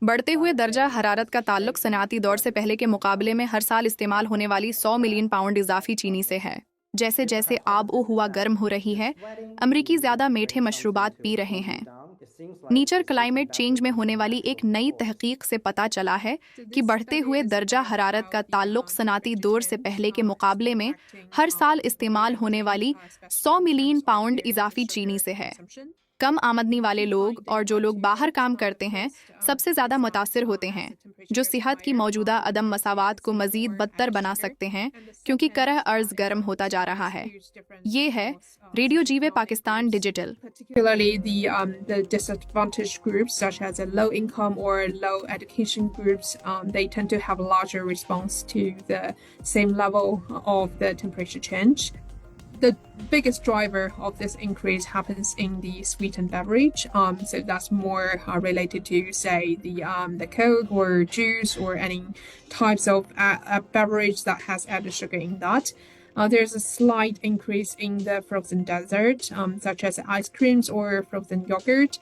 बढ़ते हुए दर्जा हरारत का ताल्लुक सनआती दौर से पहले के मुकाबले में हर साल इस्तेमाल होने वाली 100 मिलियन पाउंड इजाफी चीनी से है। जैसे जैसे आब ओ हुआ गर्म हो रही है, अमरीकी ज़्यादा मीठे मशरूबात पी रहे हैं। नीचर क्लाइमेट चेंज में होने वाली एक नई तहकीक से पता चला है कि बढ़ते हुए दर्जा हरारत का ताल्लुक सनआती दौर से पहले के मुकाबले में हर साल इस्तेमाल होने वाली 100 मिलियन पाउंड इजाफी चीनी से है। कम आमदनी वाले लोग और जो लोग बाहर काम करते हैं सबसे ज़्यादा मुतासिर होते हैं, जो सेहत की मौजूदा अदम मसावात को मज़ीद बदतर बना सकते हैं क्योंकि करह अर्ज़ गर्म होता जा रहा है। ये है रेडियो जीवे Pakistan digital. Particularly the disadvantaged groups such as the low income or low education groups, they tend to have a larger response to the same level of the temperature change. The biggest driver of this increase happens in the sweetened beverage. So that's more related to, say, the Coke or juice or any types of beverage that has added sugar in that. There's a slight increase in the frozen dessert, such as ice creams or frozen yogurt.